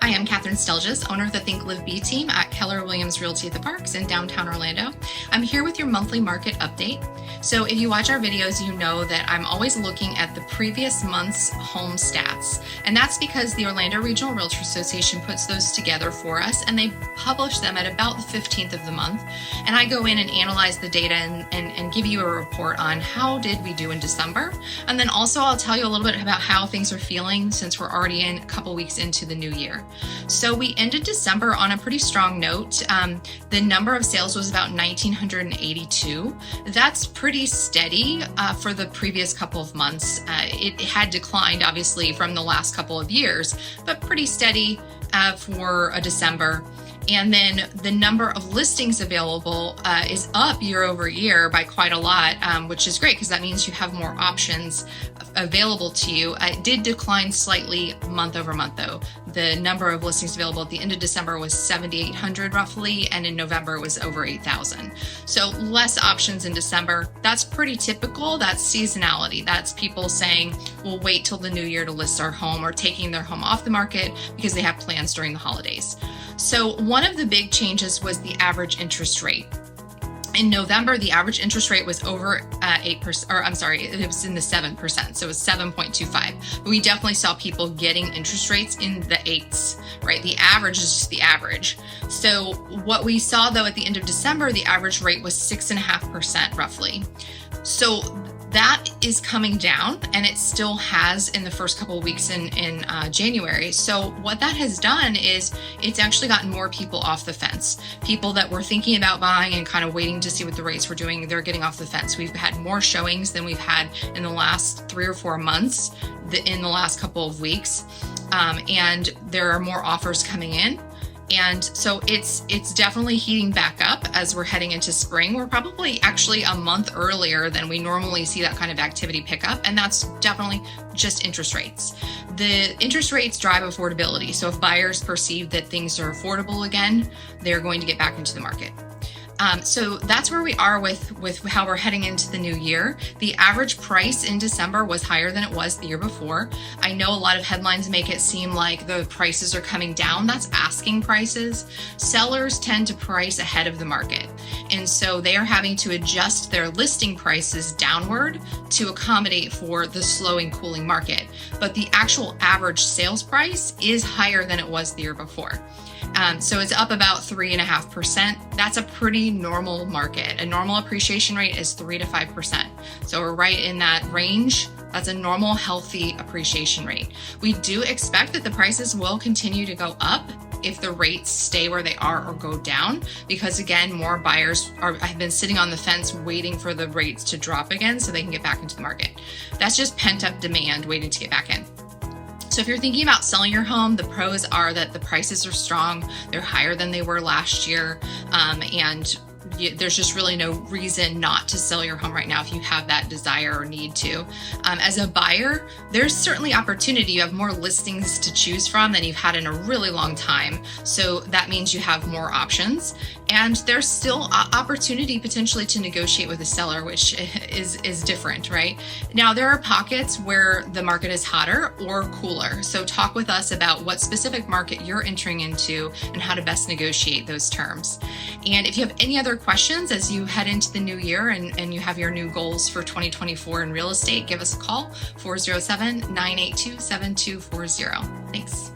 Hi, I'm Catherine Stelgis, owner of the Think Live Be team at Keller Williams Realty at the Parks in downtown Orlando. I'm here with your monthly market update. So if you watch our videos, you know that I'm always looking at the previous month's home stats. And that's because the Orlando Regional Realtor Association puts those together for us, and they publish them at about the 15th of the month. And I go in and analyze the data and give you a report on how did we do in December. And then also I'll tell you a little bit about how things are feeling since we're already in a couple weeks into the new year. So we ended December on a pretty strong note. The number of sales was about 1,982. That's pretty steady for the previous couple of months. It had declined obviously from the last couple of years, but pretty steady for a December. And then the number of listings available is up year over year by quite a lot, which is great because that means you have more options available to you. It did decline slightly month over month though. The number of listings available at the end of December was 7,800 roughly, and in November it was over 8,000. So less options in December. That's pretty typical. That's seasonality. That's people saying, we'll wait till the new year to list our home, or taking their home off the market because they have plans during the holidays. So one of the big changes was the average interest rate. In November, the average interest rate was over 8%, or I'm sorry, it was in the 7%, so it was 7.25. But we definitely saw people getting interest rates in the 8s, right? The average is just the average. So what we saw though at the end of December, the average rate was 6.5% roughly. So that is coming down, and it still has in the first couple of weeks in January. So what that has done is it's actually gotten more people off the fence. People that were thinking about buying and kind of waiting to see what the rates were doing, they're getting off the fence. We've had more showings than we've had in the last 3 or 4 months in the last couple of weeks. And there are more offers coming in. And so it's definitely heating back up as we're heading into spring. We're probably actually a month earlier than we normally see that kind of activity pick up, and that's definitely just interest rates. The interest rates drive affordability. So if buyers perceive that things are affordable again, they're going to get back into the market. So that's where we are with how we're heading into the new year. The average price in December was higher than it was the year before. I know a lot of headlines make it seem like the prices are coming down. That's asking prices. Sellers tend to price ahead of the market. And so they are having to adjust their listing prices downward to accommodate for the slowing, cooling market. But the actual average sales price is higher than it was the year before. So it's up about 3.5%. That's a pretty normal market. A normal appreciation rate is 3 to 5%. So we're right in that range. That's a normal, healthy appreciation rate. We do expect that the prices will continue to go up if the rates stay where they are or go down, because again, more buyers have been sitting on the fence waiting for the rates to drop again so they can get back into the market. That's just pent-up demand waiting to get back in. So if you're thinking about selling your home, the pros are that the prices are strong. They're higher than they were last year. And there's just really no reason not to sell your home right now if you have that desire or need to. As a buyer, there's certainly opportunity. You have more listings to choose from than you've had in a really long time. So that means you have more options. And there's still opportunity potentially to negotiate with a seller, which is different, right? Now, there are pockets where the market is hotter or cooler. So talk with us about what specific market you're entering into and how to best negotiate those terms. And if you have any other questions as you head into the new year and you have your new goals for 2024 in real estate, give us a call, 407-982-7240. Thanks.